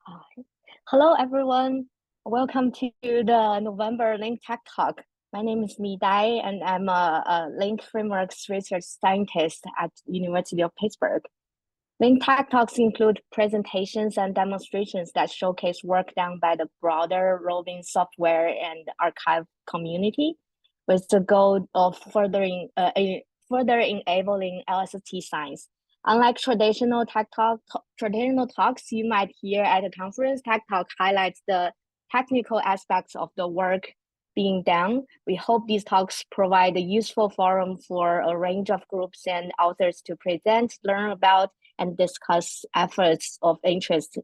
Hi. Hello, everyone. Welcome to the November Link Tech Talk. My name is Mi Dai, and I'm a Link Frameworks research scientist at University of Pittsburgh. Link Tech Talks include presentations and demonstrations that showcase work done by the broader Rubin software and archive community, with the goal of further enabling LSST science. Unlike traditional talks you might hear at a conference, Tech Talk highlights the technical aspects of the work being done. We hope these talks provide a useful forum for a range of groups and authors to present, learn about, and discuss efforts of interest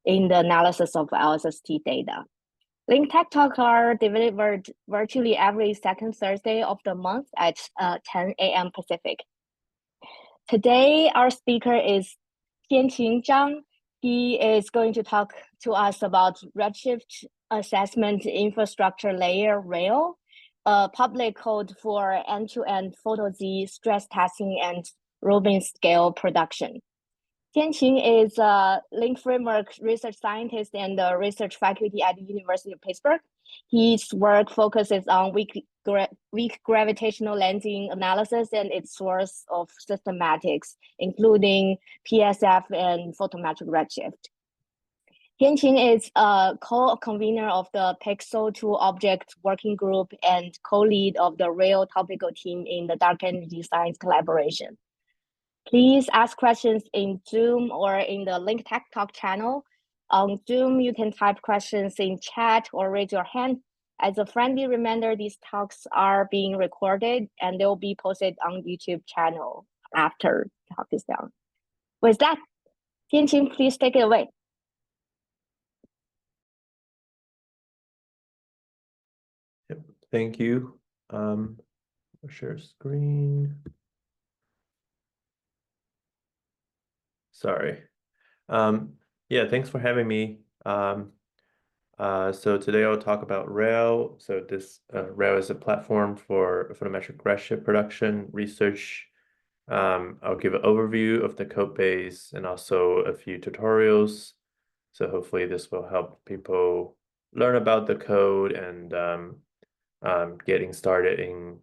in the analysis of LSST data. Link Tech Talks are delivered virtually every second Thursday of the month at 10 a.m. Pacific. Today, our speaker is Tianqing Zhang. He is going to talk to us about Redshift Assessment Infrastructure Layer Rail, a public code for end-to-end photo-Z stress testing and Rubin-scale production. Tianqing is a Link Framework research scientist and a research faculty at the University of Pittsburgh. His work focuses on weak gravitational lensing analysis and its source of systematics, including PSF and photometric redshift. Tianqing is a co-convener of the Pixel 2 Object Working Group and co-lead of the Rail topical team in the Dark Energy Science collaboration. Please ask questions in Zoom or in the Link Tech Talk channel. On Zoom, you can type questions in chat or raise your hand. As a friendly reminder, these talks are being recorded and they'll be posted on YouTube channel after the talk is done. With that, Tianqing, please take it away. Yep, thank you. Share screen. Sorry. Yeah, thanks for having me. So today I'll talk about Rail. So this Rail is a platform for photometric redshift production research. I'll give an overview of the code base and also a few tutorials. So hopefully this will help people learn about the code and getting started in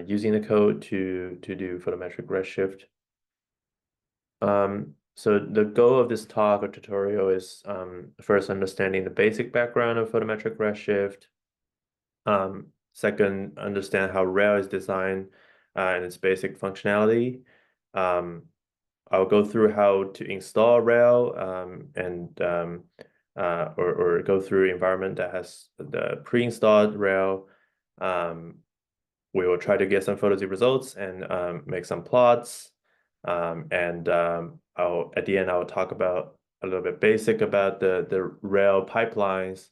using the code to do photometric redshift. So the goal of this talk or tutorial is first understanding the basic background of photometric redshift. Second, understand how Rail is designed and its basic functionality. I'll go through how to install Rail or go through environment that has the pre-installed Rail. We will try to get some photos results and make some plots. At the end, I'll talk about a little bit basic about the Rail pipelines,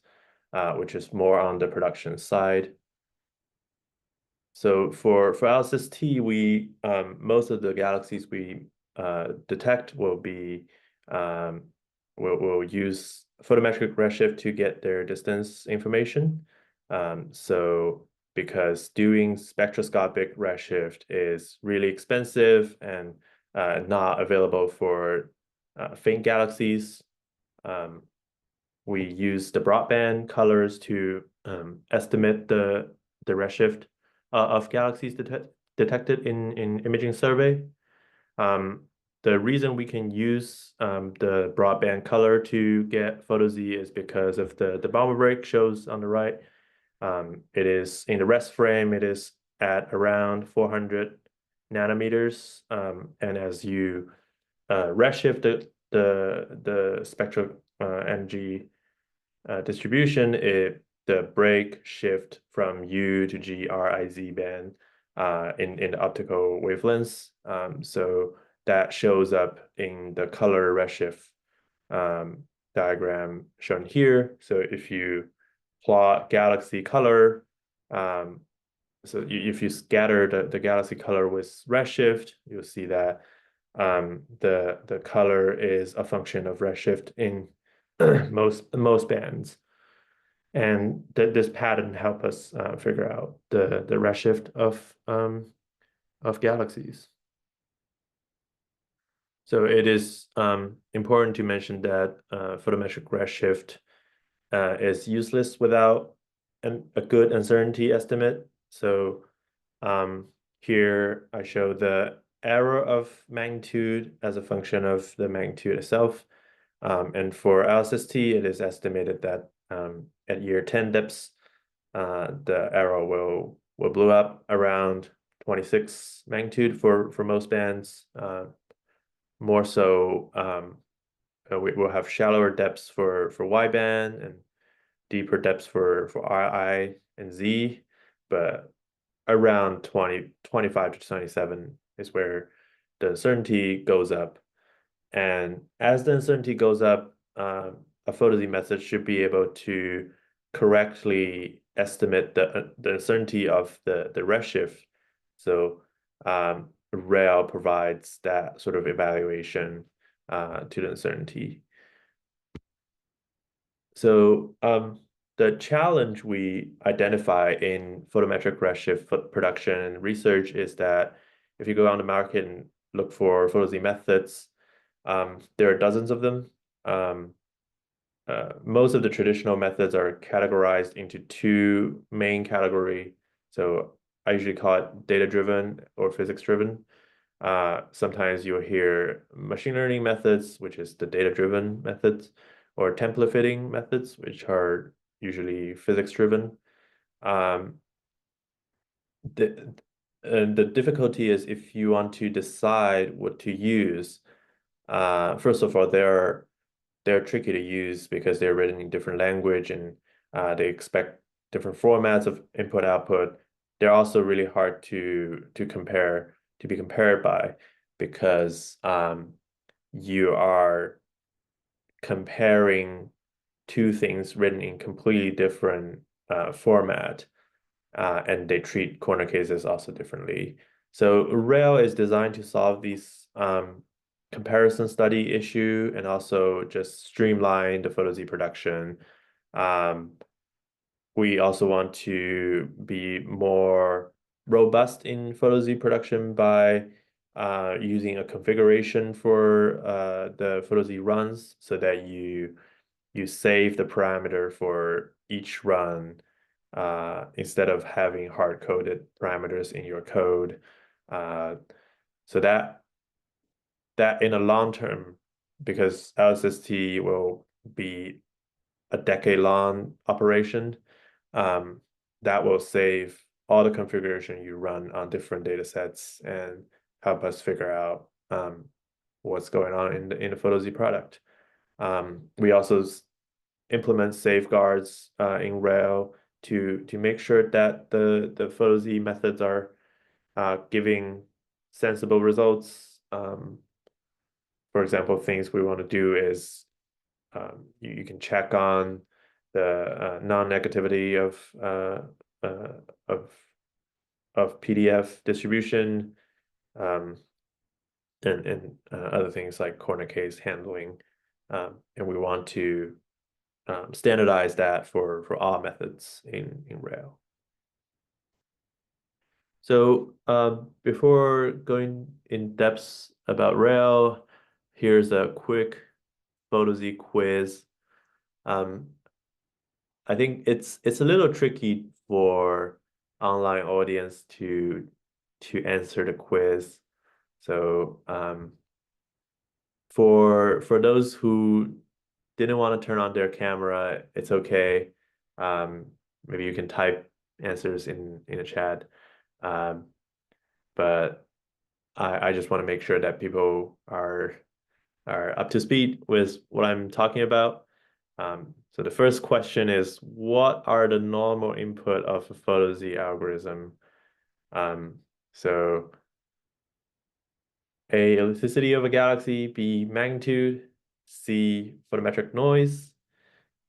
which is more on the production side. So for LSST, we most of the galaxies we detect will use photometric redshift to get their distance information. So because doing spectroscopic redshift is really expensive and not available for faint galaxies, we use the broadband colors to estimate the redshift of galaxies detected in imaging survey. The reason we can use the broadband color to get photo Z is because of the Balmer break shows on the right. It is in the rest frame, it is at around 400 nanometers. And as you redshift the spectral energy distribution, the break shift from U to G, R, I, Z band in the optical wavelengths. So that shows up in the color redshift diagram shown here. So if you plot galaxy color, if you scatter the galaxy color with redshift, you'll see that the color is a function of redshift in most bands. And this pattern help us figure out the redshift of galaxies. So it is important to mention that photometric redshift is useless without a good uncertainty estimate. So here I show the error of magnitude as a function of the magnitude itself. And for LSST, it is estimated that at year 10 depths, the error will blow up around 26 magnitude for most bands. More so, we will have shallower depths for Y band and deeper depths for I and Z, but around 25 to 27 is where the uncertainty goes up. And as the uncertainty goes up, a photo-Z method should be able to correctly estimate the uncertainty of the redshift. So REL provides that sort of evaluation to the uncertainty. So the challenge we identify in photometric redshift production and research is that if you go on the market and look for photo-Z methods, there are dozens of them. Most of the traditional methods are categorized into two main categories. So I usually call it data-driven or physics-driven. Sometimes you'll hear machine learning methods, which is the data-driven methods, or template fitting methods, which are usually physics-driven. The difficulty is if you want to decide what to use, first of all, they're tricky to use because they're written in different language and they expect different formats of input output. They're also really hard to compare, to be compared by, because you are comparing two things written in completely different format, and they treat corner cases also differently. So Rail is designed to solve these comparison study issue and also just streamline the photo Z production. We also want to be more robust in photo Z production by using a configuration for the photo Z runs so that you save the parameter for each run instead of having hard-coded parameters in your code. So that in a long term, because LSST will be a decade-long operation, that will save all the configuration you run on different data sets and help us figure out what's going on in the photo Z product. We also implement safeguards in Rail to make sure that the photo Z methods are giving sensible results. For example, things we want to do is you can check on the non-negativity of PDF distribution, and other things like corner case handling, and we want to standardize that for all methods in Rail. So before going in depth about Rail, here's a quick photo Z quiz. I think it's a little tricky for online audience to answer the quiz. So for those who didn't want to turn on their camera, it's okay. Maybe you can type answers in a chat. But I just want to make sure that people are up to speed with what I'm talking about. So the first question is, what are the normal input of a photo Z algorithm? So A, ellipticity of a galaxy, B, magnitude, C, photometric noise,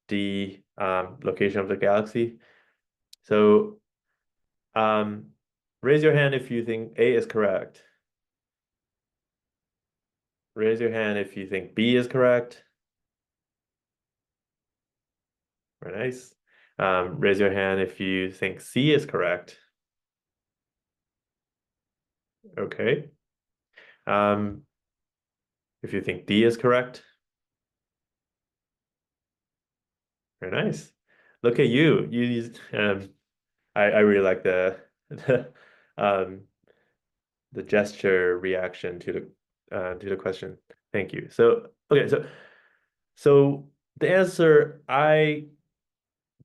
D, location of the galaxy. So raise your hand if you think A is correct. Raise your hand if you think B is correct. Very nice. Raise your hand if you think C is correct. Okay. if you think D is correct. Very nice. Look at you. You used, I really like the um the gesture reaction to the question. Thank you. So okay, so the answer I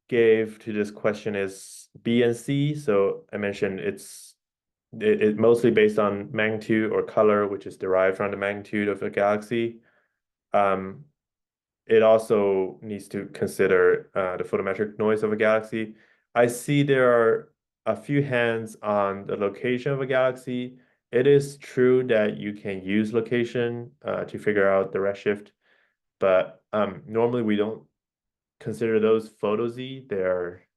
gave to this question is B and C. So I mentioned it mostly based on magnitude or color, which is derived from the magnitude of a galaxy. Um, it also needs to consider the photometric noise of a galaxy. I see there are a few hands on the location of a galaxy. It is true that you can use location to figure out the redshift, but normally we don't consider those photo Z. They're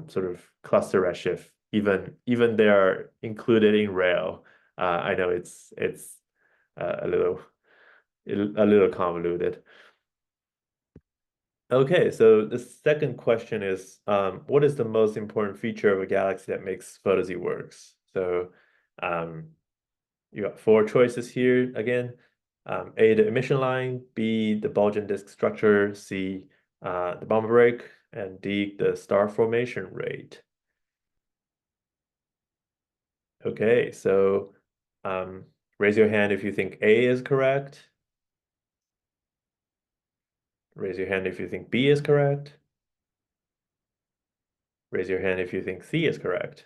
sort of cluster redshift. Even they are included in rail. I know it's a little convoluted. Okay, so the second question is, what is the most important feature of a galaxy that makes photo Z works? So you got four choices here again. A, the emission line, B, the bulge and disk structure, C, the bomber break, and D, the star formation rate. Okay, so raise your hand if you think A is correct. Raise your hand if you think B is correct. Raise your hand if you think C is correct.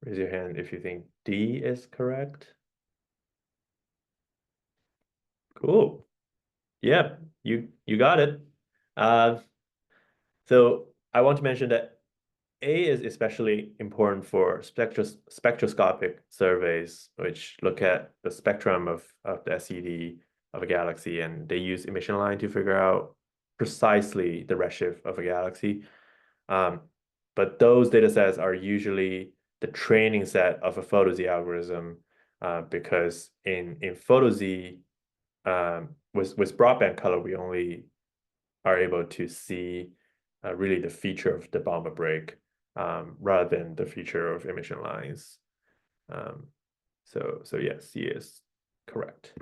Raise your hand if you think D is correct. Cool. Yep, you got it. So I want to mention that A is especially important for spectroscopic surveys, which look at the spectrum of the SED of a galaxy, and they use emission line to figure out precisely the redshift of a galaxy. But those data sets are usually the training set of a photo-Z algorithm, because in photo-Z, with broadband color, we only are able to see really the feature of the bomber break, rather than the feature of emission lines. So yes, C is correct.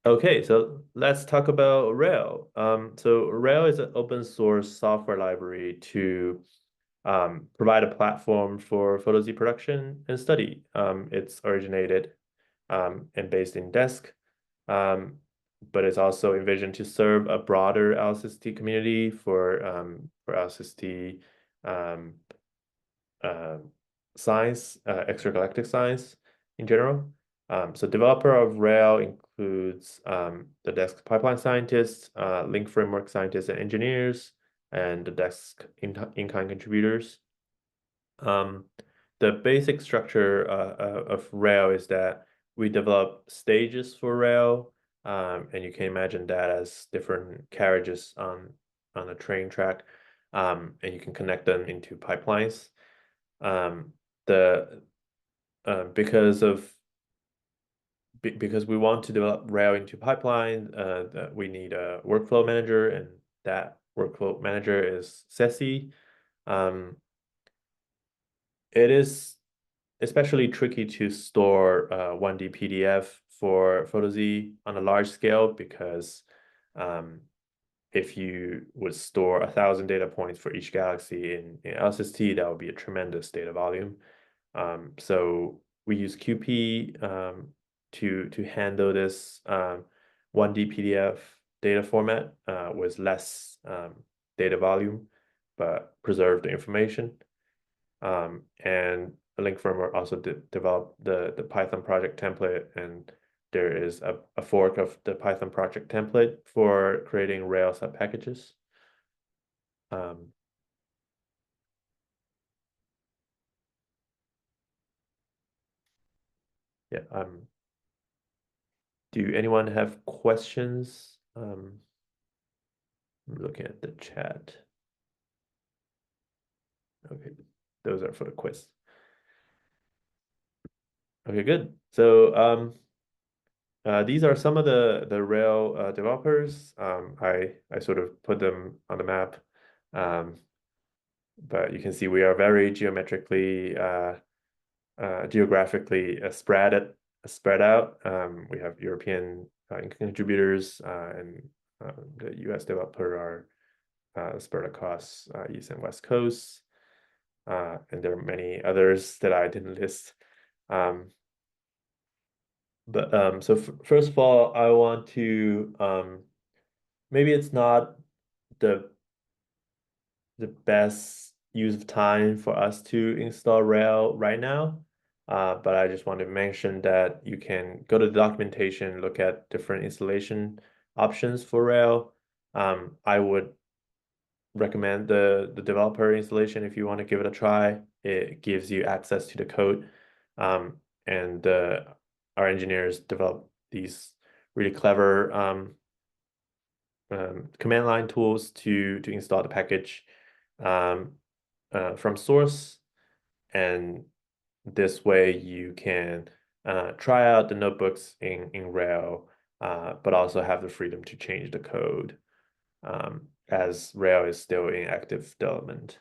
Okay, so let's talk about Rail. So Rail is an open source software library to provide a platform for photo Z production and study. It's originated and based in Desk, but it's also envisioned to serve a broader LSST community for LSST science, extragalactic science in general. So developer of Rail includes the Desk pipeline scientists, link framework scientists and engineers, and the Desk in-kind contributors. The basic structure of Rail is that we develop stages for Rail, and you can imagine that as different carriages on a train track, and you can connect them into pipelines. Because we want to develop Rail into pipeline, we need a workflow manager, and that workflow manager is SESI. It is especially tricky to store 1D PDF for photo-Z on a large scale, because if you would store 1,000 data points for each galaxy in LSST, that would be a tremendous data volume. So we use QP to handle this 1D PDF data format with less data volume, but preserve the information. And a link framework also developed the Python project template, and there is a fork of the Python project template for creating Rail subpackages. Yeah. Do anyone have questions? I'm looking at the chat. Okay, those are for the quiz. Okay, good. So these are some of the Rail developers. I sort of put them on the map, but you can see we are very geographically spread spread out. We have European contributors and the US developer are spread across East and West Coast. And there are many others that I didn't list. So first of all, I want to maybe it's not the best use of time for us to install Rail right now. But I just want to mention that you can go to the documentation, look at different installation options for Rail. I would recommend the developer installation if you want to give it a try. It gives you access to the code. And our engineers develop these really clever command line tools to install the package from source, and this way you can try out the notebooks in Rail, but also have the freedom to change the code, as Rail is still in active development,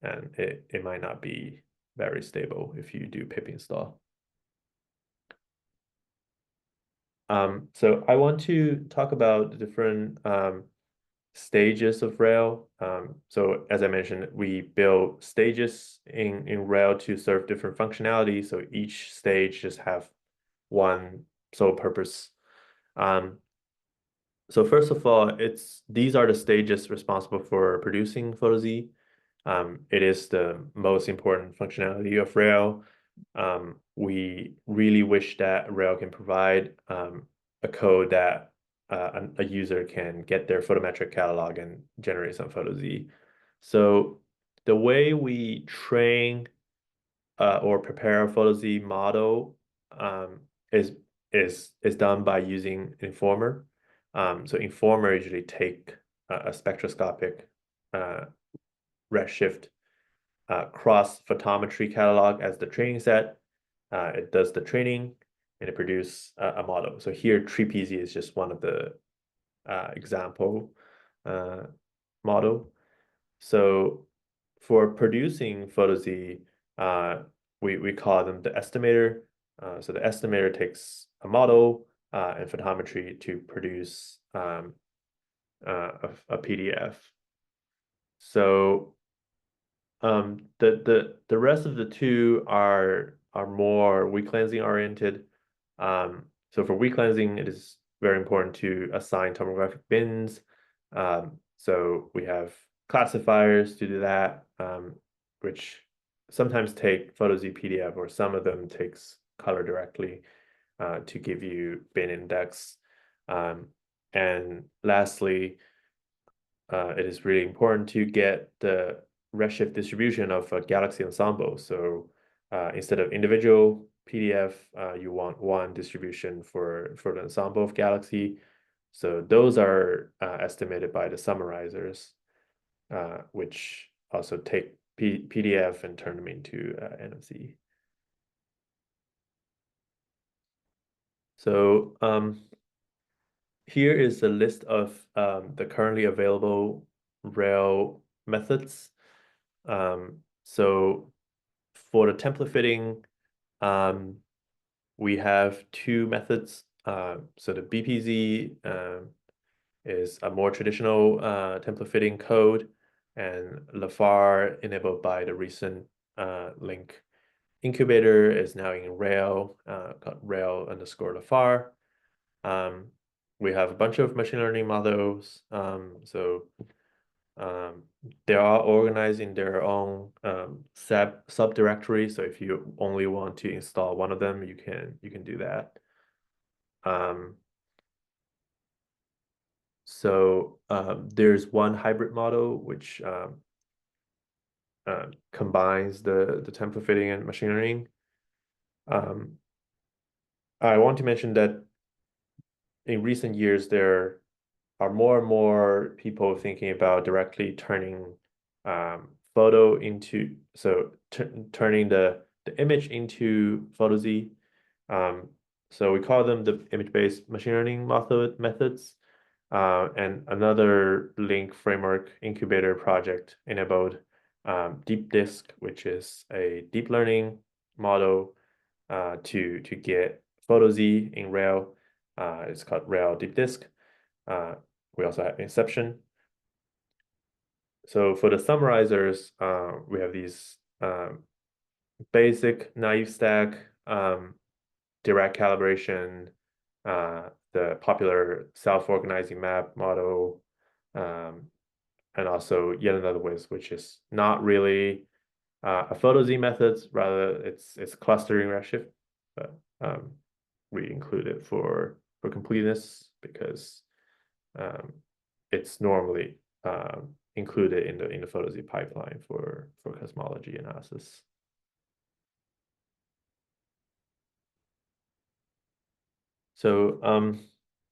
and it might not be very stable if you do pip install. So I want to talk about the different stages of Rail. So as I mentioned, we build stages in Rail to serve different functionality. So each stage just have one sole purpose. So first of all, these are the stages responsible for producing PhotoZ. It is the most important functionality of Rail. We really wish that Rail can provide a code that a user can get their photometric catalog and generate some PhotoZ. So the way we train or prepare a PhotoZ model is done by using Informer. So Informer usually take a spectroscopic Redshift cross photometry catalog as the training set. It does the training and it produces a model. So here TreePZ is just one of the example model. So for producing PhotoZ, we call them the estimator. So the estimator takes a model and photometry to produce a PDF. So the rest of the two are more weak cleansing oriented. So for weak cleansing, it is very important to assign tomographic bins. So we have classifiers to do that, which sometimes take PhotoZ PDF, or some of them takes color directly to give you bin index. And lastly, it is really important to get the Redshift distribution of a galaxy ensemble. So instead of individual PDF, you want one distribution for the ensemble of galaxy. So those are estimated by the summarizers, which also take PDF and turn them into NFC. So here is a list of the currently available Rail methods. So for the template fitting, we have two methods. So the BPZ is a more traditional template fitting code, and LaFar, enabled by the recent LINCC incubator, is now in Rail, called Rail_LaFar. We have a bunch of machine learning models. They are organized in their own subdirectory. So if you only want to install one of them, you can do that. There's one hybrid model which combines the template fitting and machine learning. I want to mention that in recent years there are more and more people thinking about directly turning photo into, turning the image into PhotoZ. So we call them the image-based machine learning methods. And another LINCC framework incubator project enabled DeepDisk, which is a deep learning model to get PhotoZ in Rail. It's called Rail Deep Disk. We also have Inception. So for the summarizers, we have these basic naive stack, direct calibration, the popular self-organizing map model, and also yet another which is not really a PhotoZ method, rather it's clustering Redshift, but we include it for completeness because it's normally included in the PhotoZ pipeline for cosmology analysis. So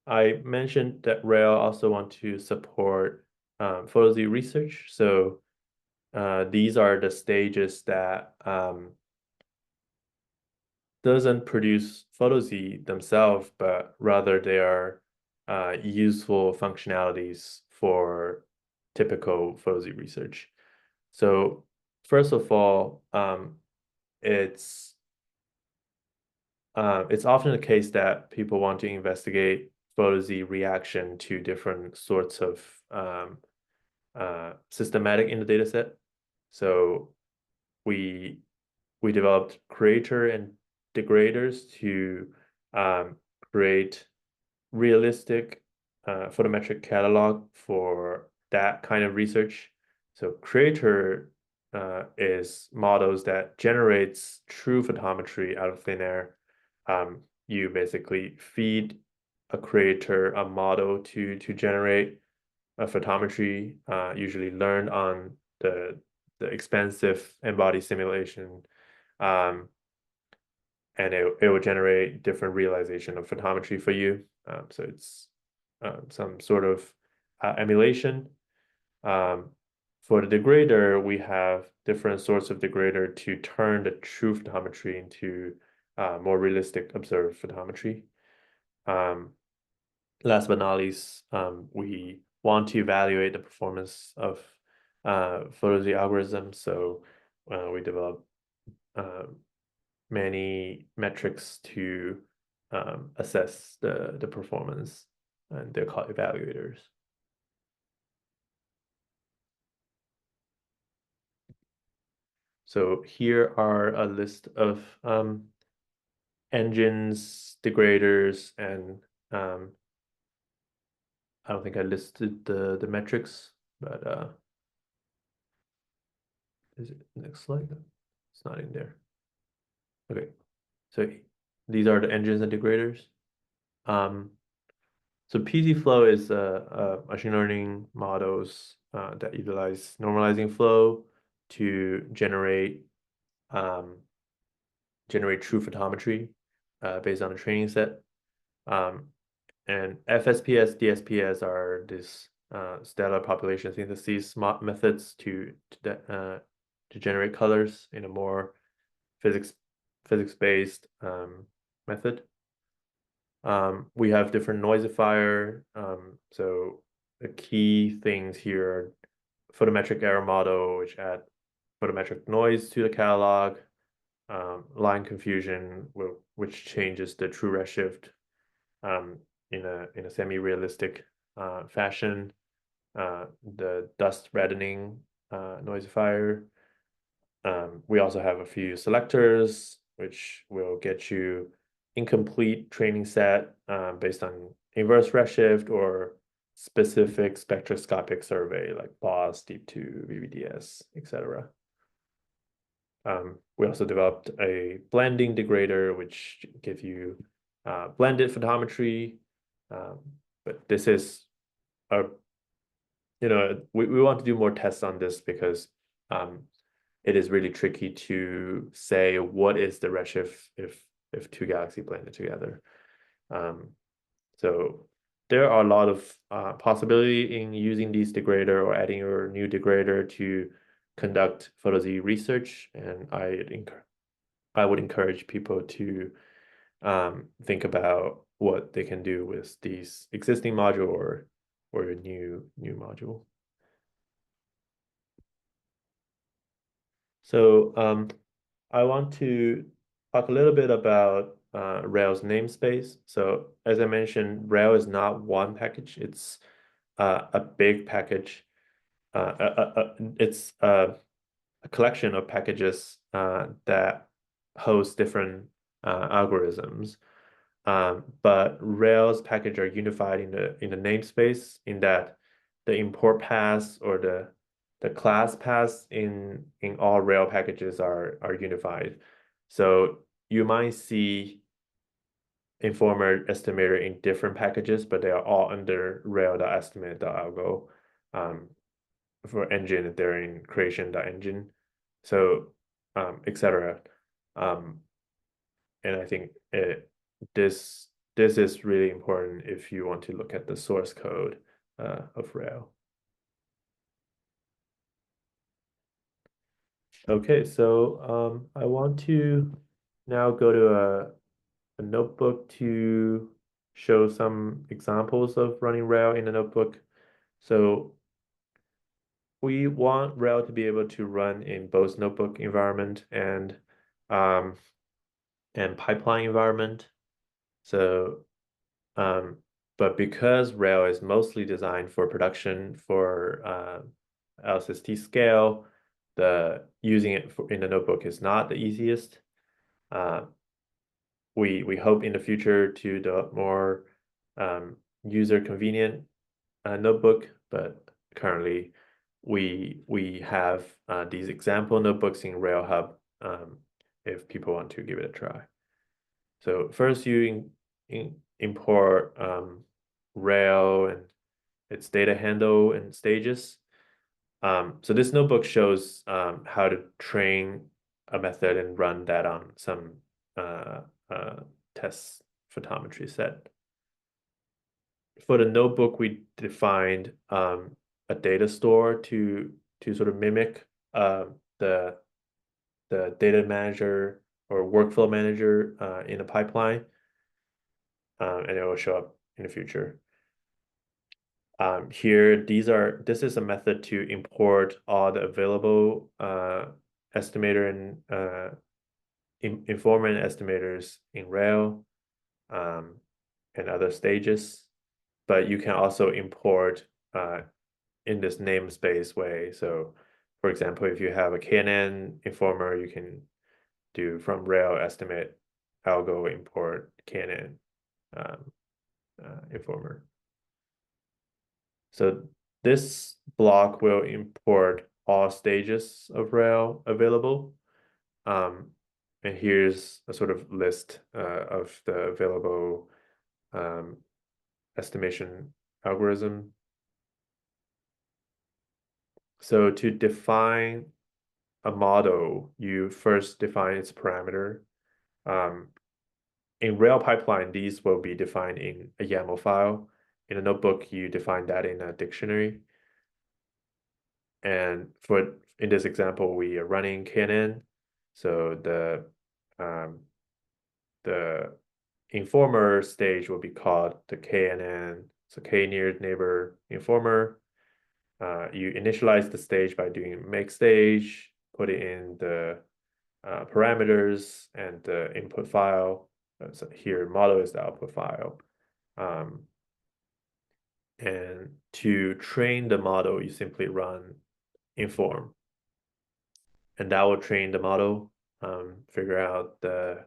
I mentioned that Rail also want to support PhotoZ research. So these are the stages that doesn't produce PhotoZ themselves, but rather they are useful functionalities for typical PhotoZ research. So first of all, it's often the case that people want to investigate PhotoZ reaction to different sorts of systematic in the data set. So we developed creator and degraders to create realistic photometric catalog for that kind of research. So creator is models that generates true photometry out of thin air. You basically feed a creator a model to generate a photometry, usually learned on the expensive n-body simulation, and it will generate different realization of photometry for you. So it's some sort of emulation. For the degrader, we have different sorts of degrader to turn the true photometry into more realistic observed photometry. Last but not least, we want to evaluate the performance of PhotoZ algorithms. So we develop many metrics to assess the performance, and they're called evaluators. So here are a list of engines, degraders, and I don't think I listed the metrics, but is it next slide? It's not in there. Okay, so these are the engines and degraders. So PZ-flow is machine learning models that utilize normalizing flow to generate true photometry based on a training set. And FSPS, DSPS are these stellar population synthesis methods to generate colors in a more physics-based method. We have different noisifier. So the key things here are photometric error model, which add photometric noise to the catalog, line confusion, which changes the true redshift in a semi-realistic fashion, the dust reddening noisifier. We also have a few selectors, which will get you incomplete training set based on inverse redshift or specific spectroscopic survey like BOSS, Deep2, VVDS, etc. We also developed a blending degrader, which gives you blended photometry. But this is we want to do more tests on this because it is really tricky to say what is the redshift if two galaxies blended together. So there are a lot of possibility in using these degrader or adding your new degrader to conduct PhotoZ research, and I would encourage people to think about what they can do with these existing module or a new module. So I want to talk a little bit about Rails namespace. So as I mentioned, Rail is not one package, it's a big package. It's a collection of packages that host different algorithms. But Rails package are unified in the namespace, in that the import paths or the class paths in all Rail packages are unified. So you might see informer estimator in different packages, but they are all under rail.estimate.algo. For engine, they're in creation.engine. So etc. And I think this is really important if you want to look at the source code of Rail. Okay, so I want to now go to a notebook to show some examples of running Rail in a notebook. So we want Rail to be able to run in both notebook environment and pipeline environment. So, but because Rail is mostly designed for production for LSST scale, using it in the notebook is not the easiest. We hope in the future to develop more user convenient notebook, but currently we have these example notebooks in RailHub if people want to give it a try. So first you import Rail and its data handle and stages. So this notebook shows how to train a method and run that on some test photometry set. For the notebook, we defined a data store to sort of mimic the data manager or workflow manager in a pipeline, and it will show up in the future. Here, this is a method to import all the available estimator and informant estimators in Rail and other stages. But you can also import in this namespace way. So for example, if you have a KNN informer, you can do from Rail estimate algo import KNN informer. So this block will import all stages of Rail available. And here's a sort of list of the available estimation algorithm. So to define a model, you first define its parameter. In Rail pipeline, these will be defined in a YAML file. In a notebook, you define that in a dictionary. And in this example, we are running KNN. So the informer stage will be called the KNN, so K near neighbor informer. You initialize the stage by doing make stage, put in the parameters and the input file. So here, model is the output file. And to train the model, you simply run inform. And that will train the model, figure out the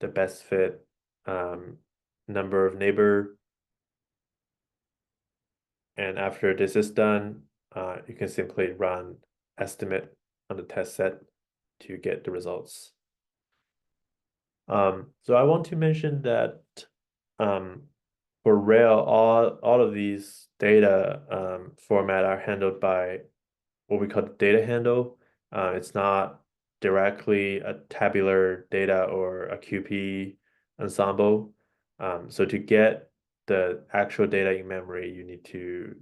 best fit number of neighbor. And after this is done, you can simply run estimate on the test set to get the results. So I want to mention that for Rail, all of these data format are handled by what we call the data handle. It's not directly a tabular data or a QP ensemble. So to get the actual data in memory, you need to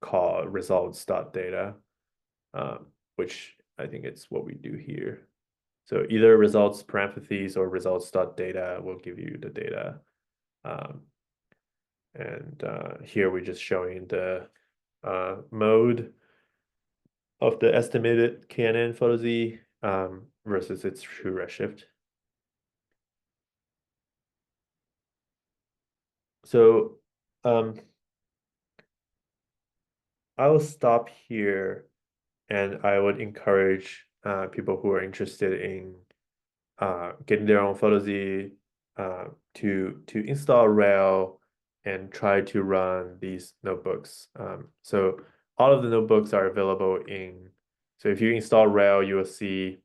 call results.data, which I think it's what we do here. So either results parentheses or results.data will give you the data. And here we're just showing the mode of the estimated KNN photo Z versus its true redshift. So I will stop here, and I would encourage people who are interested in getting their own PhotoZ to install Rail and try to run these notebooks. So all of the notebooks are available in. So if you install Rail, you will see.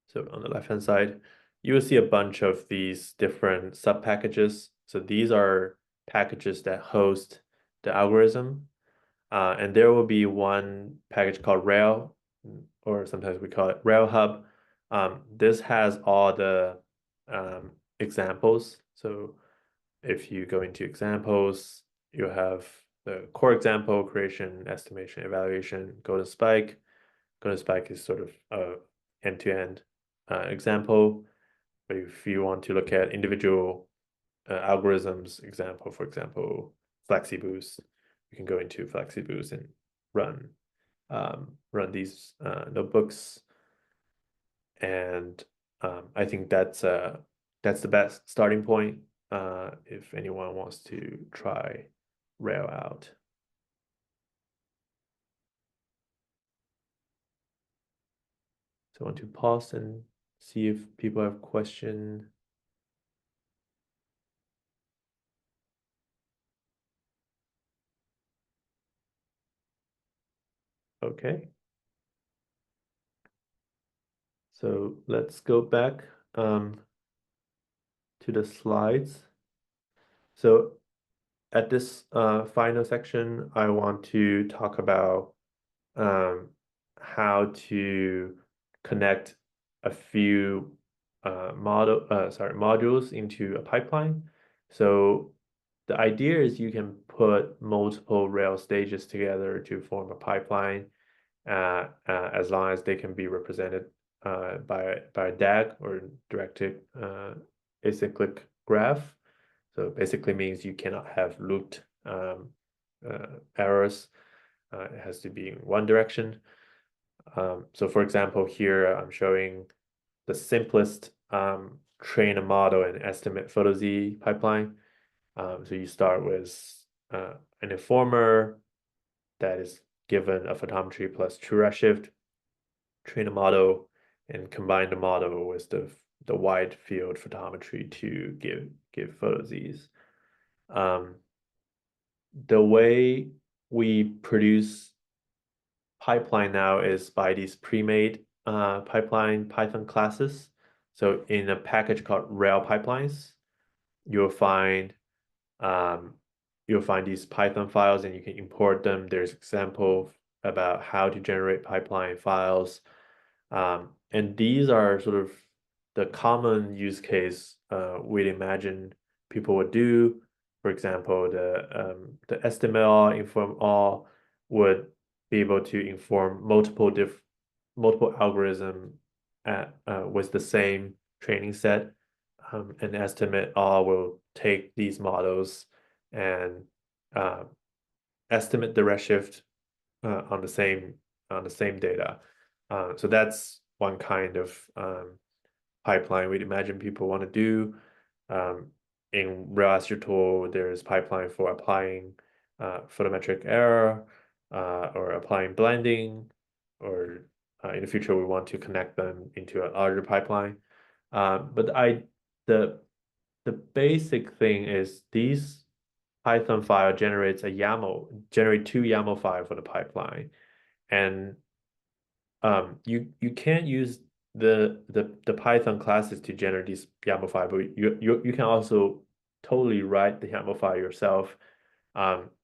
So on the left hand side, you will see a bunch of these different sub packages. So these are packages that host the algorithm. And there will be one package called Rail, or sometimes we call it Rail Hub. This has all the examples. So if you go into examples, you have the core example, creation, estimation, evaluation, golden spike. Golden spike is sort of a end-to-end example. But if you want to look at individual algorithms example, for example, FlexiBoost, you can go into FlexiBoost and run these notebooks. And I think that's the best starting point if anyone wants to try Rail out. So I want to pause and see if people have questions. Okay. So let's go back to the slides. So at this final section, I want to talk about how to connect a few modules into a pipeline. So the idea is you can put multiple Rail stages together to form a pipeline as long as they can be represented by a DAG or directed acyclic graph. So basically means you cannot have looped errors. It has to be in one direction. So for example, here I'm showing the simplest train a model and estimate PhotoZ pipeline. So you start with an informer that is given a photometry plus true redshift, train a model, and combine the model with the wide field photometry to give PhotoZs. The way we produce pipeline now is by these pre-made pipeline Python classes. So in a package called Rail pipelines, you'll find these Python files and you can import them. There's example about how to generate pipeline files. And these are sort of the common use case we'd imagine people would do. For example, the estimate all, inform all would be able to inform multiple algorithm with the same training set. And estimate all will take these models and estimate the redshift on the same data. So that's one kind of pipeline we'd imagine people want to do. In RailSTrTool, there's pipeline for applying photometric error or applying blending, or in the future we want to connect them into a larger pipeline. But the basic thing is these Python file generates two YAML file for the pipeline, and you can't use the Python classes to generate these YAML file, but you can also totally write the YAML file yourself.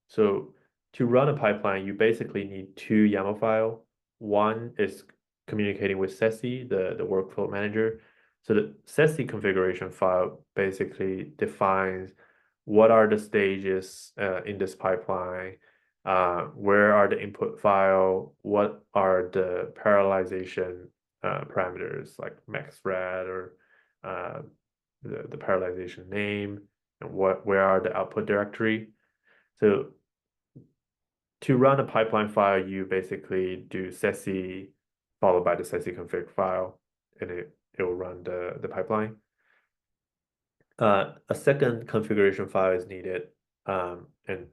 So to run a pipeline, you basically need two YAML file. One is communicating with SESI, the workflow manager. So the SESI configuration file basically defines what are the stages in this pipeline, where are the input file, what are the parallelization parameters like max rad or the parallelization name, and where are the output directory. So to run a pipeline file, you basically do SESI followed by the SESI config file, and it will run the pipeline. A second configuration file is needed, and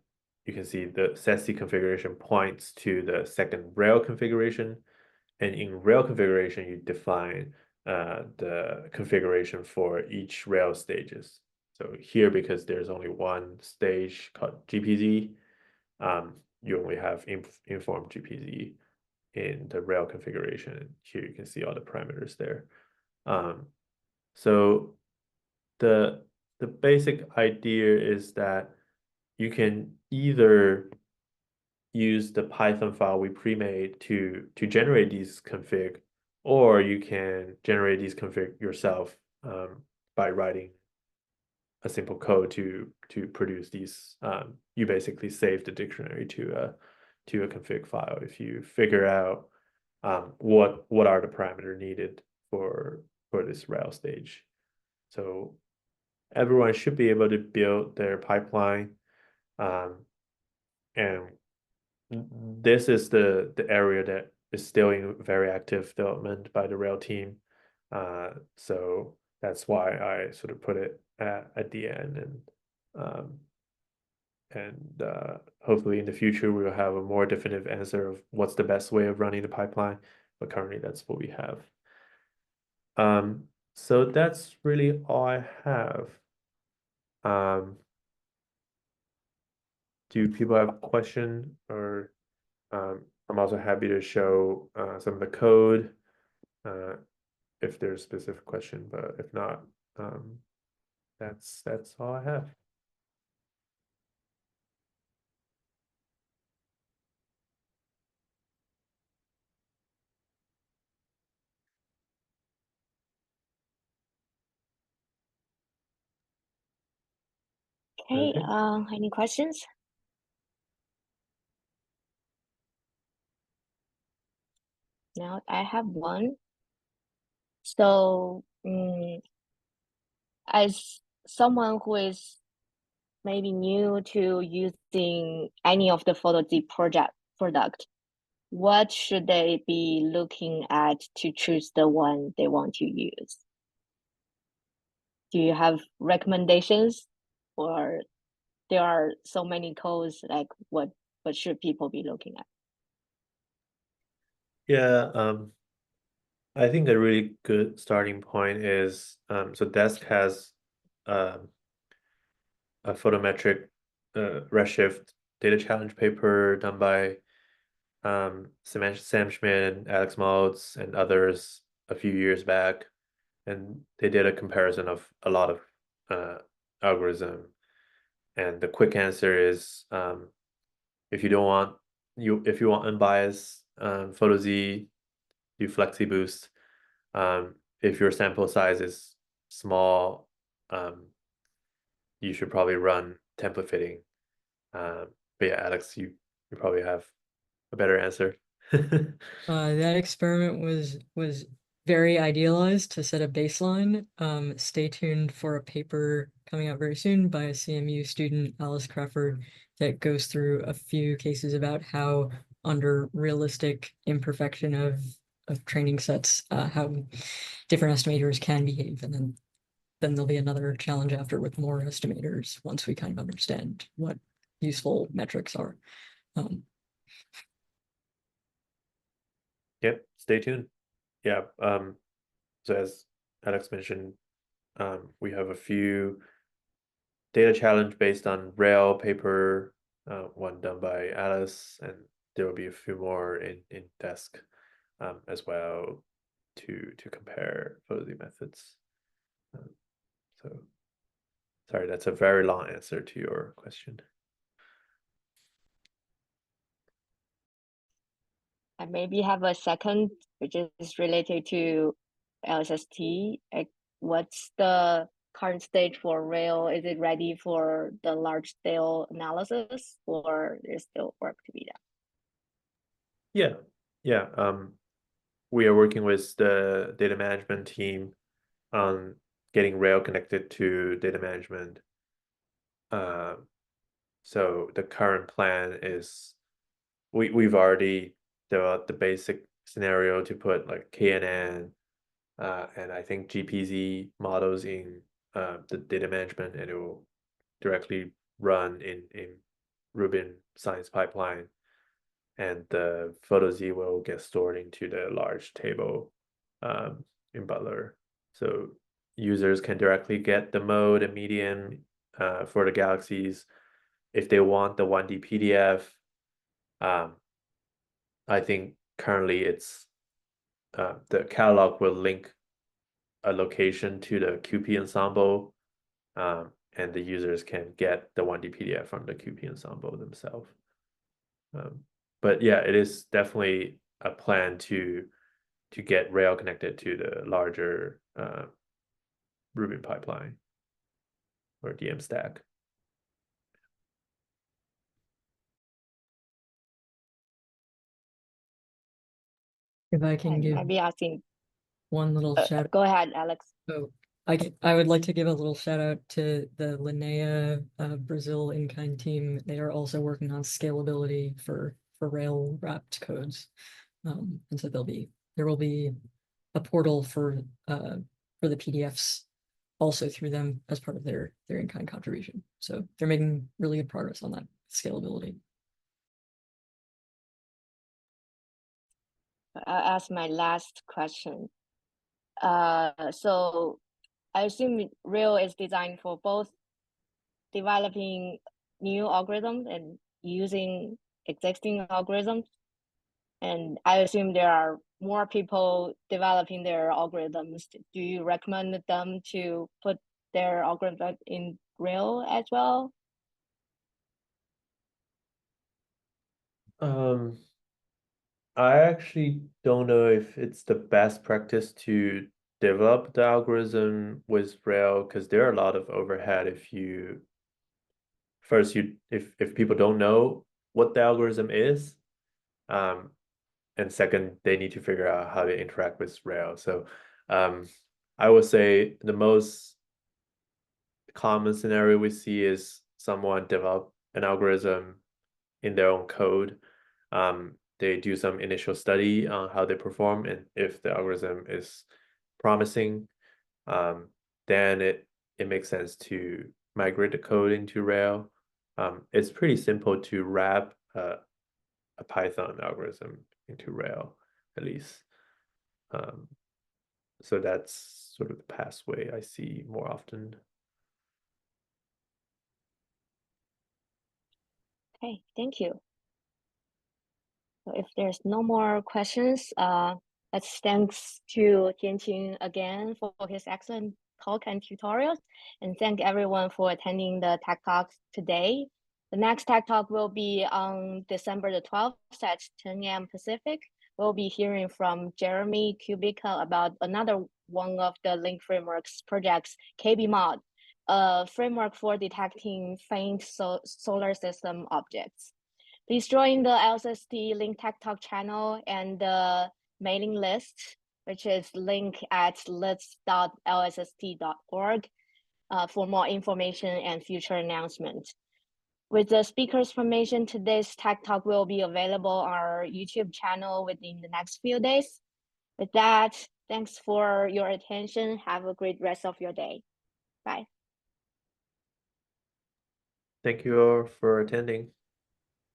you can see the SETC configuration points to the second rail configuration, and in rail configuration you define the configuration for each rail stages. So here, because there's only one stage called GPZ, you only have informed GPZ in the rail configuration. Here you can see all the parameters there. So the basic idea is that you can either use the Python file we pre-made to generate these config, or you can generate these config yourself by writing a simple code to produce these. You basically save the dictionary to a config file if you figure out what are the parameter needed for this rail stage. So everyone should be able to build their pipeline, and this is the area that is still in very active development by the rail team. So that's why I sort of put it at the end, and hopefully in the future we will have a more definitive answer of what's the best way of running the pipeline. But currently that's what we have. So that's really all I have. Do people have a question, or I'm also happy to show some of the code if there's a specific question, but if not, that's all I have. Okay, Okay. any questions? Now I have one. So, as someone who is maybe new to using any of the PhotoD product, what should they be looking at to choose the one they want to use? Do you have recommendations, or there are so many codes, like what should people be looking at? Yeah, I think a really good starting point is so Desk has a photometric Redshift data challenge paper done by Sam Schmidt, Alex Maltz, and others a few years back, and they did a comparison of a lot of algorithm. And the quick answer is if you want unbiased photo Z, do FlexiBoost. If your sample size is small, you should probably run template fitting. But yeah, Alex, you probably have a better answer. That experiment was very idealized to set a baseline. Stay tuned for a paper coming out very soon by a CMU student, Alice Crawford, that goes through a few cases about how under realistic imperfection of training sets, how different estimators can behave. And then there'll be another challenge after with more estimators once we kind of understand what useful metrics are. Yep, stay tuned. Yeah, so as Alex mentioned, we have a few data challenge based on Rail paper, one done by Alice, and there will be a few more in Desk as well to compare PhotoZ methods. So sorry, that's a very long answer to your question. I maybe have a second, which is related to LSST. Like, what's the current stage for Rail? Is it ready for the large scale analysis, or there's still work to be done? Yeah. We are working with the data management team on getting Rail connected to data management. So the current plan is we've already developed the basic scenario to put like KNN and I think GPZ models in the data management, and it will directly run in Rubin science pipeline, and the photo Z will get stored into the large table in Butler. So users can directly get the mode and median for the galaxies. If they want the 1D PDF, I think currently it's the catalog will link a location to the QP ensemble, and the users can get the 1D PDF from the QP ensemble themselves. But yeah, it is definitely a plan to get Rail connected to the larger Rubin pipeline or DM stack. If I can give maybe asking. one little shout. Go ahead, Alex. Oh, I would like to give a little shout out to the Linnea Brazil in-kind team. They are also working on scalability for Rail wrapped codes, and so there will be a portal for the PDFs also through them as part of their in-kind contribution. So they're making really good progress on that scalability. I'll ask my last question. So I assume Rail is designed for both developing new algorithms and using existing algorithms. And I assume there are more people developing their algorithms. Do you recommend them to put their algorithm in Rail as well? I actually don't know if it's the best practice to develop the algorithm with Rail, because there are a lot of overhead if people don't know what the algorithm is, and second, they need to figure out how to interact with Rail. So I would say the most common scenario we see is someone develop an algorithm in their own code. They do some initial study on how they perform, and if the algorithm is promising, then it makes sense to migrate the code into Rail. It's pretty simple to wrap a Python algorithm into Rail, at least. So that's sort of the pathway I see more often. Okay, thank you. So if there's no more questions, let's thanks to Tianqing again for his excellent talk and tutorials, and thank everyone for attending the Tech Talks today. The next Tech Talk will be on December the 12th at 10 a.m. Pacific. We'll be hearing from Jeremy Kubica about another one of the LINCC frameworks projects, KBMod, a framework for detecting faint solar system objects. Please join the LSST LINCC Tech Talk channel and the mailing list, which is link at list.lsst.org for more information and future announcements. With the speakers information, today's Tech Talk will be available on our YouTube channel within the next few days. With that, thanks for your attention. Have a great rest of your day. Bye. Thank you all for attending.